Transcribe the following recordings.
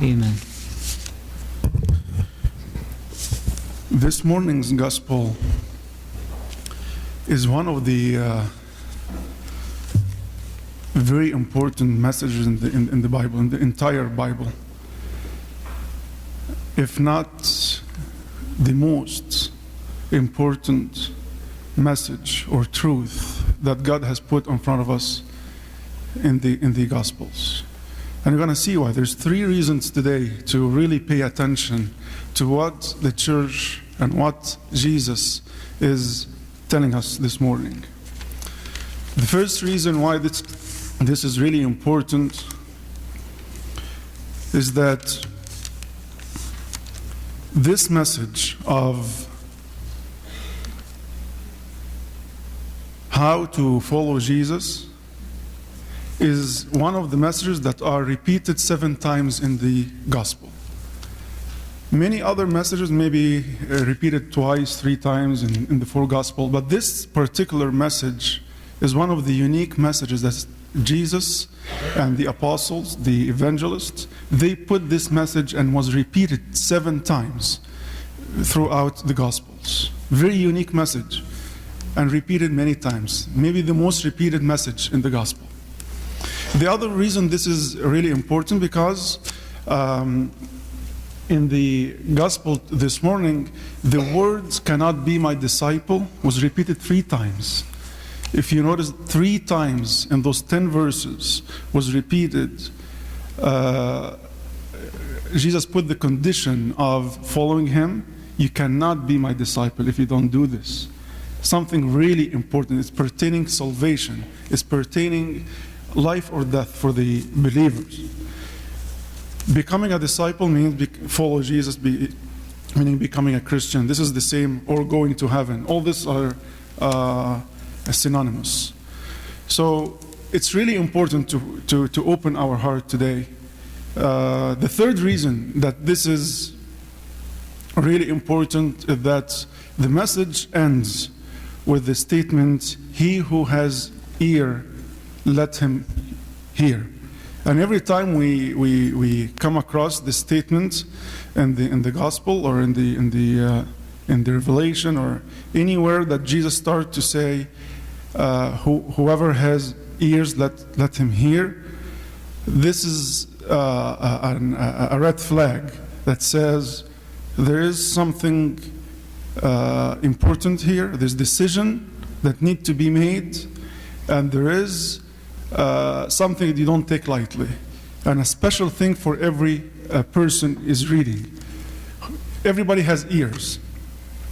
Amen. This morning's gospel is one of the very important messages in the Bible, in the entire Bible. If not the most important message or truth that God has put in front of us in the Gospels. And we're going to see why. There's 3 reasons today to really pay attention to what the church and what Jesus is telling us this morning. The first reason why this is really important is that this message of how to follow Jesus is one of the messages that are repeated 7 times in the gospel. Many other messages may be repeated twice, 3 times in the 4 gospel, but this particular message is one of the unique messages that Jesus and the apostles, the evangelists, they put this message and was repeated 7 times throughout the gospels. Very unique message and repeated many times. Maybe the most repeated message in the gospel. The other reason this is really important because in the gospel this morning, the words "cannot be my disciple" was repeated 3 times. If you notice, 3 times in those 10 verses was repeated. Jesus put the condition of following him. You cannot be my disciple if you don't do this. Something really important. It's pertaining salvation. It's pertaining life or death for the believers. Becoming a disciple means follow Jesus, meaning becoming a Christian. This is the same, or going to heaven. All this are synonymous. So it's really important to open our heart today. The third reason that this is really important is that the message ends with the statement, "He who has ear, let him hear." And every time we come across this statement in the gospel or in the Revelation or anywhere that Jesus started to say, whoever has ears, let him hear, this is a red flag that says there is something important here. There's decision that need to be made, and there is something that you don't take lightly, and a special thing for every person is reading. Everybody has ears,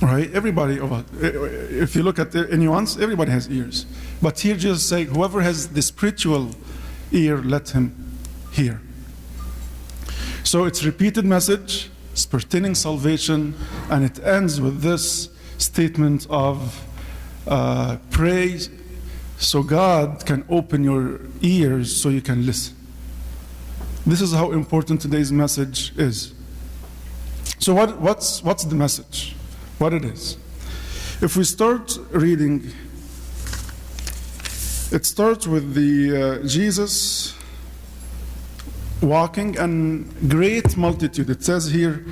right? Everybody, if you look at the nuance, everybody has ears. But here Jesus saying, whoever has the spiritual ear, let him hear. So it's repeated message, it's pertaining salvation, and it ends with this statement of praise, so God can open your ears so you can listen. This is how important today's message is. So what's the message? What it is? If we start reading, it starts with the Jesus walking, and great multitude. It says here,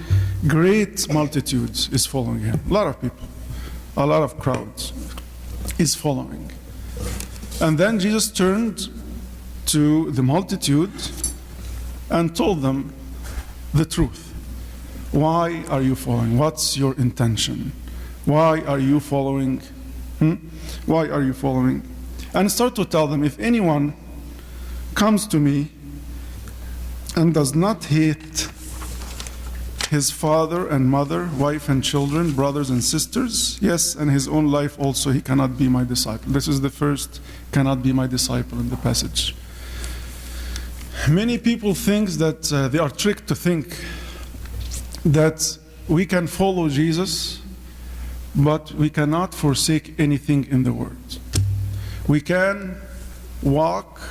great multitudes is following him. A lot of people, a lot of crowds is following. And then Jesus turned to the multitude and told them the truth. Why are you following? What's your intention? Why are you following? Why are you following? And start to tell them, if anyone comes to me and does not hate his father and mother, wife and children, brothers and sisters, yes, and his own life also, he cannot be my disciple. This is the first cannot be my disciple in the passage. Many people think that they are tricked to think that we can follow Jesus, but we cannot forsake anything in the Word. We can walk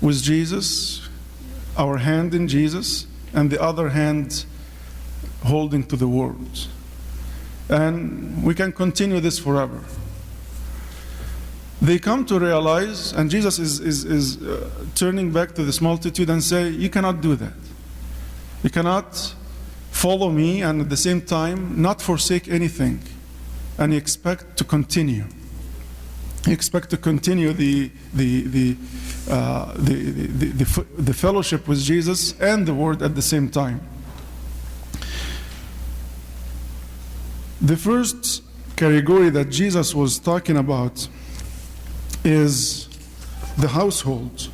with Jesus, our hand in Jesus, and the other hand holding to the Word. And we can continue this forever. They come to realize, and Jesus is turning back to this multitude and say, you cannot do that. You cannot follow me and at the same time not forsake anything. And you expect to continue. You expect to continue the fellowship with Jesus and the Word at the same time. The first category that Jesus was talking about is the household.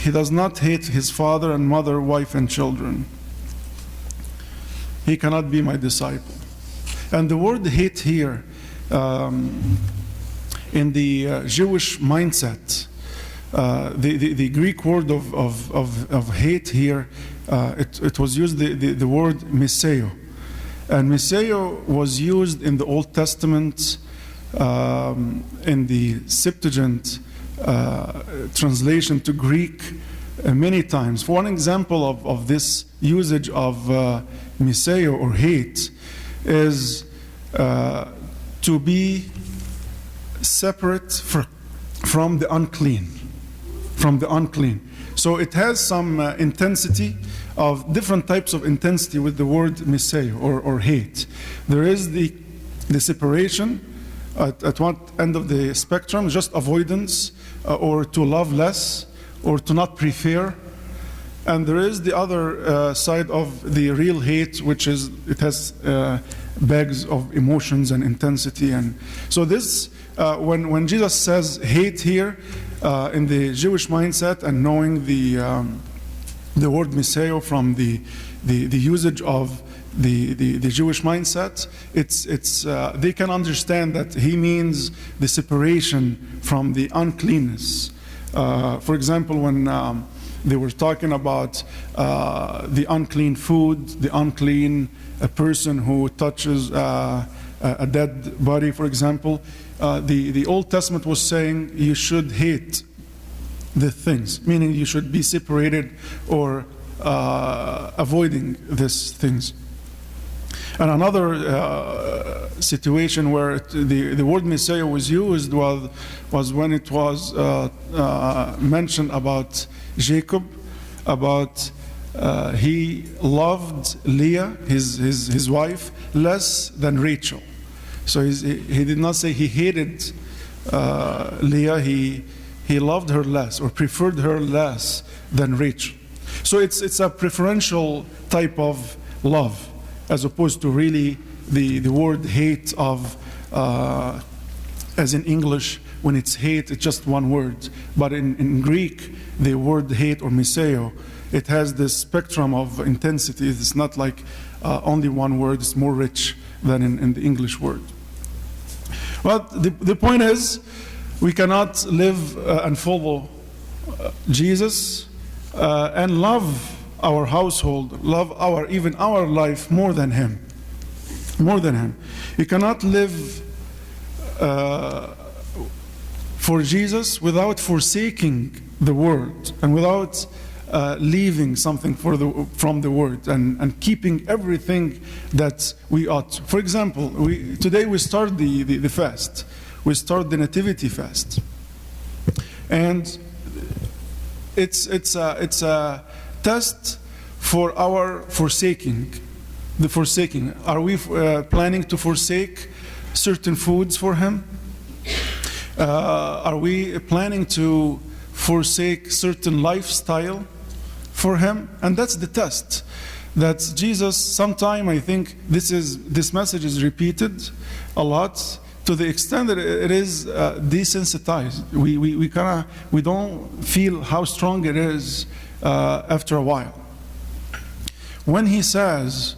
He does not hate his father and mother, wife and children. He cannot be my disciple. And the word hate here, in the Jewish mindset, the Greek word of hate here, it was used the word miseo. And miseo was used in the Old Testament, in the Septuagint translation to Greek many times. For one example of this usage of miseo or hate is to be separate from the unclean. From the unclean. So it has some intensity of different types of intensity with the word miseo or hate. There is the separation at one end of the spectrum, just avoidance or to love less or to not prefer. And there is the other side of the real hate, which is it has bags of emotions and intensity. And so this, when Jesus says hate here, in the Jewish mindset and knowing the word miseo from the usage of the Jewish mindset, it's they can understand that he means the separation from the uncleanness. For example, when they were talking about the unclean food, the unclean person who touches a dead body, for example, the Old Testament was saying you should hate the things, meaning you should be separated or avoiding these things. And another situation where the word miseo was used was when it was mentioned about Jacob, about he loved Leah, his wife, less than Rachel. So he did not say he hated Leah, he loved her less or preferred her less than Rachel. So it's a preferential type of love, as opposed to really the word hate of, as in English, when it's hate, it's just one word. But in Greek, the word hate or miseo, it has this spectrum of intensity. It's not like only one word, it's more rich than in the English word. But the point is, we cannot live and follow Jesus and love our household, love even our life more than him. More than him. You cannot live for Jesus without forsaking the word and without leaving something from the word and keeping everything that we ought. For example, today we start the fast. We start the nativity fast, and it's a test for our forsaking. The forsaking. Are we planning to forsake certain foods for him? Are we planning to forsake certain lifestyle for him? And that's the test. That Jesus, sometime I think this message is repeated a lot, to the extent that it is desensitized. We don't feel how strong it is after a while. When he says,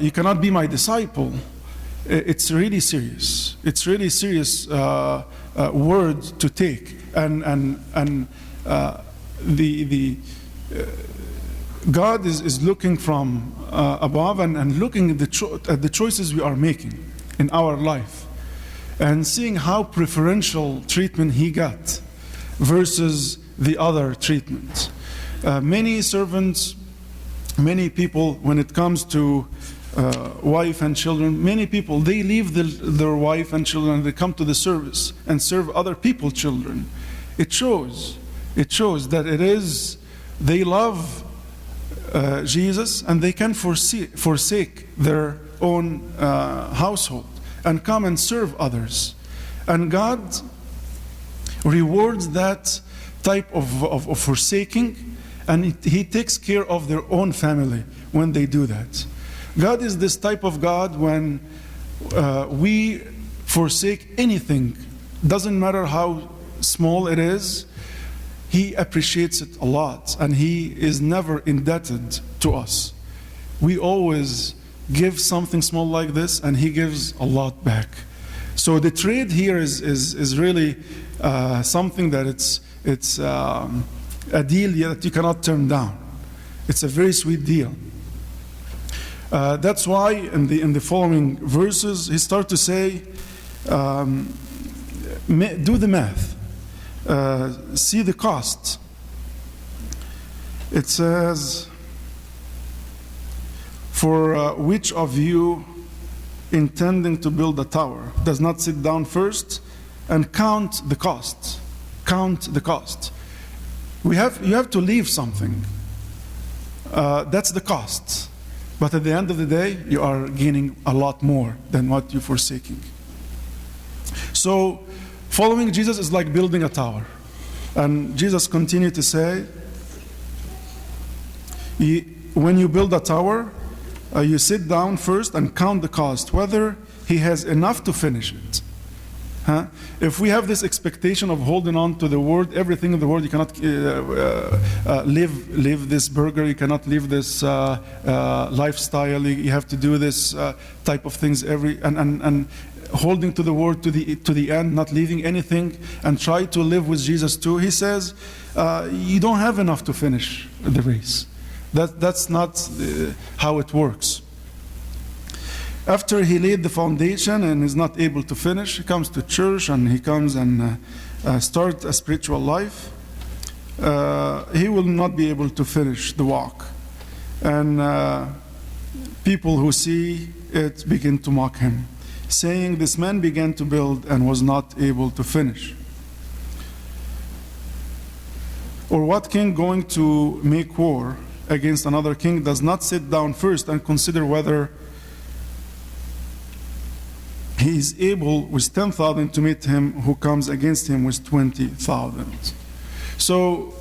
you cannot be my disciple, it's really serious. It's really serious word to take. And God is looking from above and looking at the choices we are making in our life, and seeing how preferential treatment he got versus the other treatment. Many servants, many people, when it comes to wife and children, many people, they leave their wife and children and they come to the service and serve other people's children. It shows that they love Jesus, and they can forsake their own household and come and serve others. And God rewards that type of forsaking, and He takes care of their own family when they do that. God is this type of God when we forsake anything, doesn't matter how small it is, He appreciates it a lot, and He is never indebted to us. We always give something small like this, and He gives a lot back. So the trade here is really something that it's a deal that you cannot turn down. It's a very sweet deal. That's why in the following verses he starts to say, do the math, see the cost. It says, for which of you intending to build a tower does not sit down first and count the cost? Count the cost. You have to leave something. That's the cost. But at the end of the day, you are gaining a lot more than what you're forsaking. So, following Jesus is like building a tower. And Jesus continued to say, when you build a tower, you sit down first and count the cost, whether he has enough to finish it. If we have this expectation of holding on to the word, everything in the word, you cannot live this burger, you cannot live this lifestyle, you have to do this type of things and holding to the word to the end, not leaving anything, and try to live with Jesus too. He says, you don't have enough to finish the race. That's not how it works. After he laid the foundation and is not able to finish, he comes to church and he comes and starts a spiritual life. He will not be able to finish the walk. And people who see it begin to mock him, saying, this man began to build and was not able to finish. Or what king going to make war against another king does not sit down first and consider whether he is able with 10,000 to meet him who comes against him with 20,000. So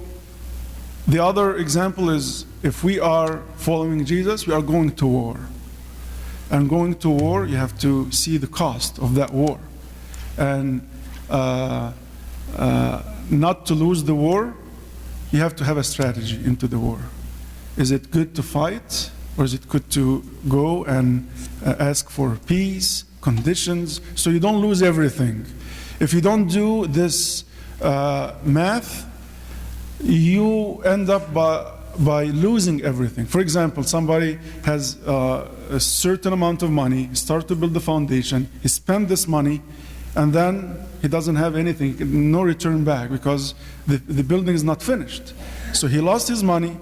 the other example is, if we are following Jesus, we are going to war. And going to war, you have to see the cost of that war. And not to lose the war, you have to have a strategy into the war. Is it good to fight, or is it good to go and ask for peace, conditions, so you don't lose everything? If you don't do this math, you end up by losing everything. For example, somebody has a certain amount of money, start to build the foundation, he spent this money, and then he doesn't have anything, no return back, because the building is not finished. So he lost his money,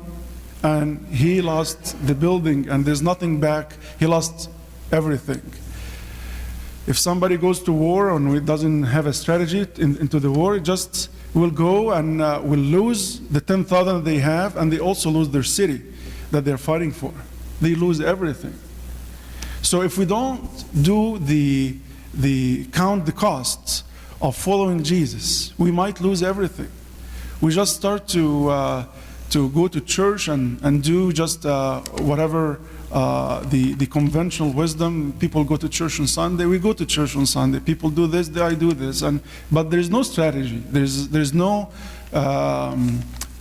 and he lost the building, and there's nothing back. He lost everything. If somebody goes to war and doesn't have a strategy into the war, it just will go and will lose the 10,000 they have, and they also lose their city that they're fighting for. They lose everything. So if we don't do the count the costs of following Jesus, we might lose everything. We just start to go to church and do just whatever the conventional wisdom. People go to church on Sunday, we go to church on Sunday. People do this, I do this, but there's no strategy. There's no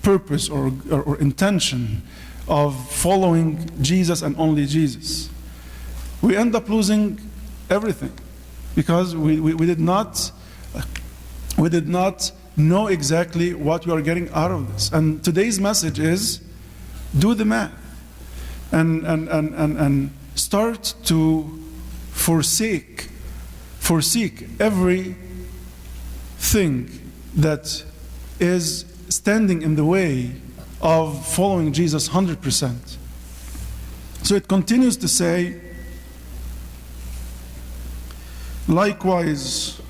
purpose or intention of following Jesus and only Jesus. We end up losing everything because we did not know exactly what we are getting out of this. And today's message is, do the math and start to forsake everything that is standing in the way of following Jesus 100%. So it continues to say, likewise,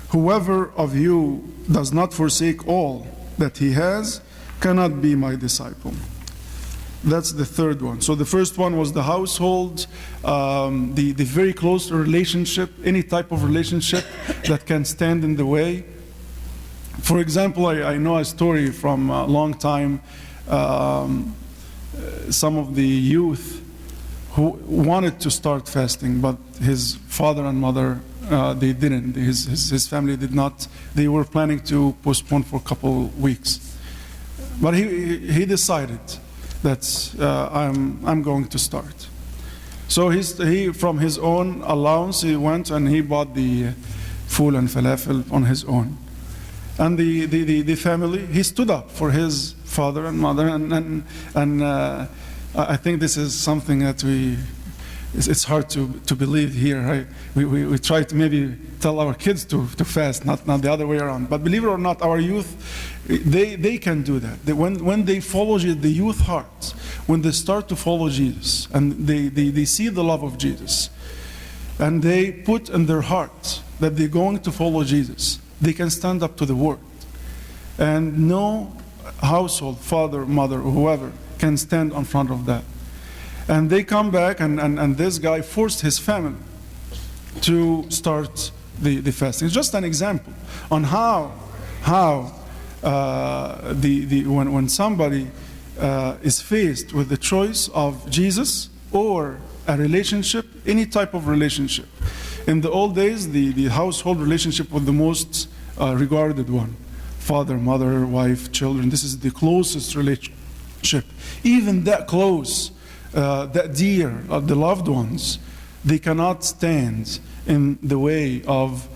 whoever of you does not forsake all that he has cannot be my disciple. That's the third one. So the first one was the household, the very close relationship, any type of relationship that can stand in the way. For example, I know a story from a long time. Some of the youth who wanted to start fasting, but his father and mother, they didn't. His family did not. They were planning to postpone for a couple weeks. But he decided that I'm going to start. So he from his own allowance, he went and he bought the fool and falafel on his own. And the family, he stood up for his father and mother, and I think this is something that it's hard to believe here, right? We try to maybe tell our kids to fast, not the other way around. But believe it or not, our youth, they can do that. When they follow Jesus, the youth hearts, when they start to follow Jesus, and they see the love of Jesus, and they put in their heart that they're going to follow Jesus, they can stand up to the word. And no household, father, mother, or whoever, can stand in front of that. And they come back, and this guy forced his family to start the fasting. It's just an example on how when somebody is faced with the choice of Jesus or a relationship, any type of relationship. In the old days, the household relationship was the most regarded one. Father, mother, wife, children. This is the closest relationship. Even that close, that dear, the loved ones, they cannot stand in the way of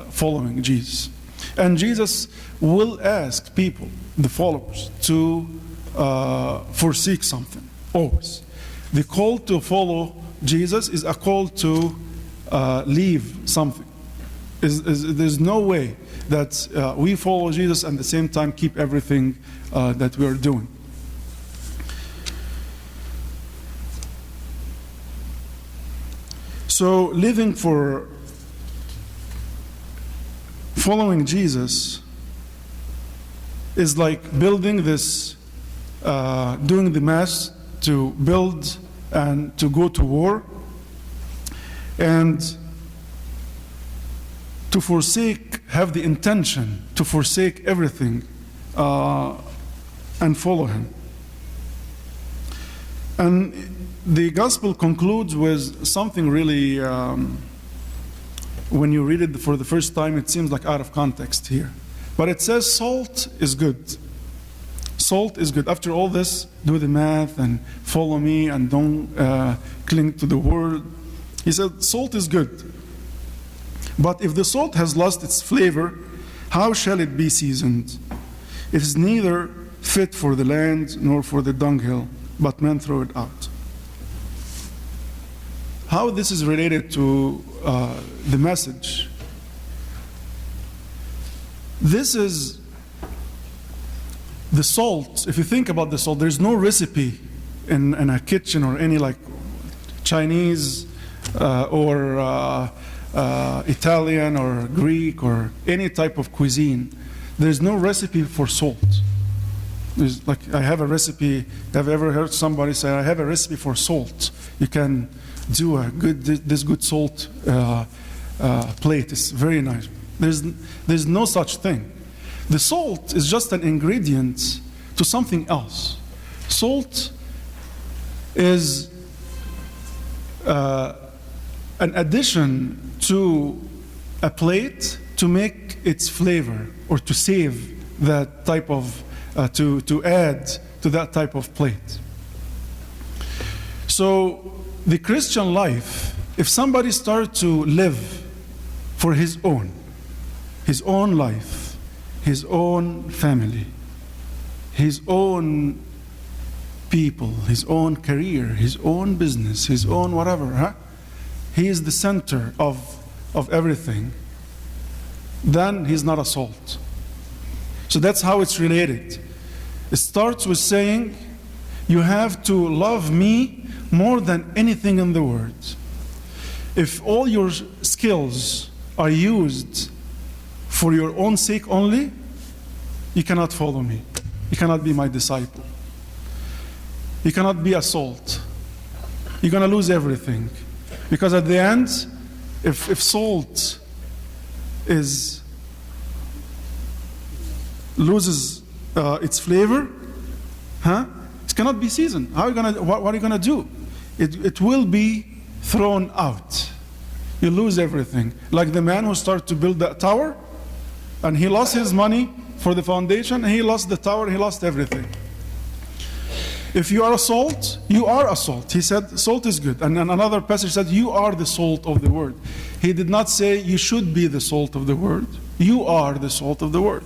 following Jesus. And Jesus will ask people, the followers, to forsake something, always. The call to follow Jesus is a call to leave something. There's no way that we follow Jesus and at the same time keep everything that we are doing. So living for following Jesus is like building this, doing the mass to build and to go to war, and to forsake, have the intention to forsake everything and follow him. And the gospel concludes with something really, when you read it for the first time, it seems like out of context here. But it says salt is good. Salt is good. After all this, do the math and follow me and don't cling to the word. He said salt is good. But if the salt has lost its flavor, how shall it be seasoned? It is neither fit for the land nor for the dunghill, but men throw it out. How this is related to the message? This is the salt. If you think about the salt, there's no recipe in a kitchen or any like Chinese or Italian or Greek or any type of cuisine. There's no recipe for salt. There's like, I have a recipe. Have you ever heard somebody say, I have a recipe for salt? You can do this good salt plate. It's very nice. There's no such thing. The salt is just an ingredient to something else. Salt is an addition to a plate to make its flavor, or to save that type of, to add to that type of plate. So the Christian life, if somebody starts to live for his own life, his own family, his own people, his own career, his own business, his own whatever, he is the center of everything, then he's not a salt. So that's how it's related. It starts with saying, you have to love me more than anything in the world. If all your skills are used for your own sake only, you cannot follow me. you cannot be my disciple. You cannot be a salt. You're going to lose everything. Because at the end, if salt loses its flavor, it cannot be seasoned. What are you going to do? It will be thrown out. You lose everything. Like the man who started to build that tower, and he lost his money for the foundation, and he lost the tower, he lost everything. If you are a salt, you are a salt. He said salt is good. And then another passage said you are the salt of the world. He did not say you should be the salt of the world. You are the salt of the world.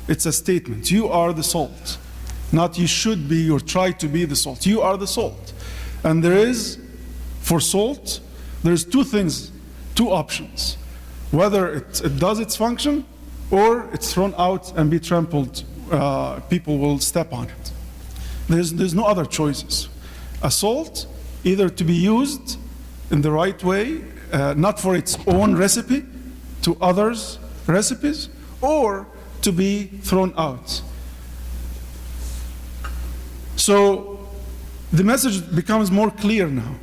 It's a statement. You are the salt. Not you should be or try to be the salt. You are the salt. And there is, for salt, there's two things, two options. Whether it does its function or it's thrown out and be trampled. People will step on it. There's no other choices. A salt, either to be used in the right way, not for its own recipe, to others' recipes, or to be thrown out. So the message becomes more clear now.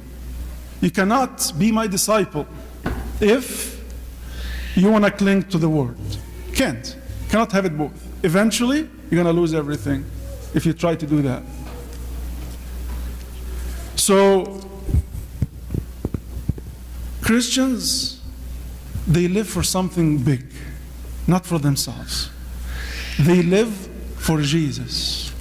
You cannot be my disciple if you want to cling to the word. Can't. Cannot have it both. Eventually, you're going to lose everything if you try to do that. So, Christians, they live for something big, not for themselves. They live for Jesus.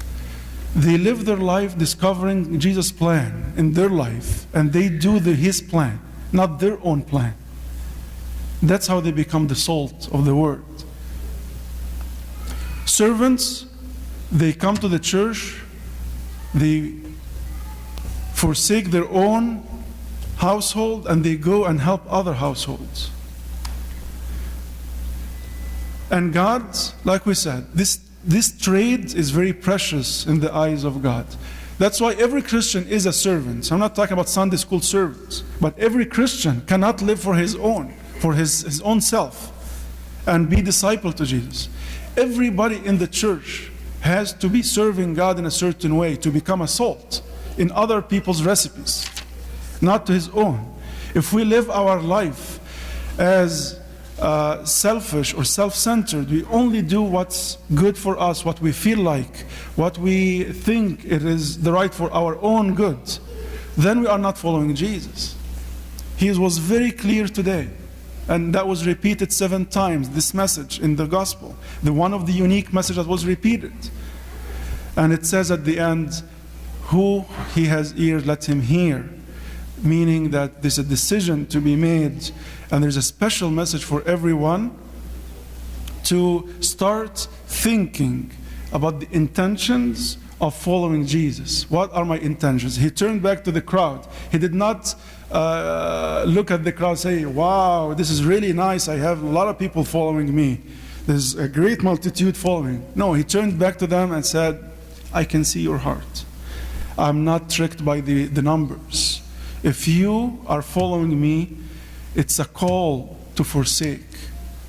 They live their life discovering Jesus' plan in their life, and they do His plan, not their own plan. That's how they become the salt of the world. Servants, they come to the church, they forsake their own household, and they go and help other households. And God, like we said, this trade is very precious in the eyes of God. That's why every Christian is a servant. I'm not talking about Sunday school servants, but every Christian cannot live for his own self and be disciple to Jesus. Everybody in the church has to be serving God in a certain way to become a salt in other people's recipes, not to his own. If we live our life as selfish or self-centered, we only do what's good for us, what we feel like, what we think it is the right for our own good, then we are not following Jesus. He was very clear today, and that was repeated 7 times, this message in the gospel, the one of the unique message that was repeated. And it says at the end, who he has ears, let him hear. Meaning that there's a decision to be made, and there's a special message for everyone to start thinking about the intentions of following Jesus. What are my intentions? He turned back to the crowd. He did not look at the crowd and say, wow, this is really nice. I have a lot of people following me. There's a great multitude following. No, he turned back to them and said, I can see your heart. I'm not tricked by the numbers. If you are following me, it's a call to forsake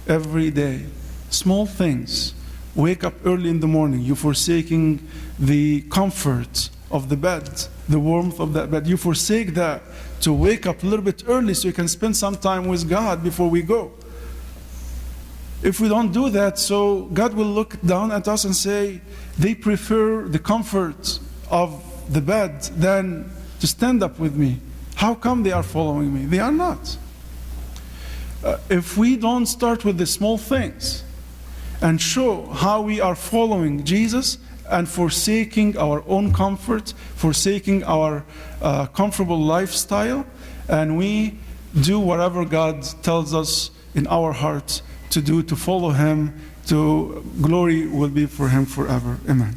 every day. Small things. Wake up early in the morning. You're forsaking the comfort of the bed, the warmth of that bed. You forsake that to wake up a little bit early so you can spend some time with God before we go. If we don't do that, so God will look down at us and say, they prefer the comfort of the bed than to stand up with me. How come they are following me? They are not. If we don't start with the small things and show how we are following Jesus and forsaking our own comfort, forsaking our comfortable lifestyle, and we do whatever God tells us in our hearts to do, to follow Him, to glory will be for Him forever. Amen.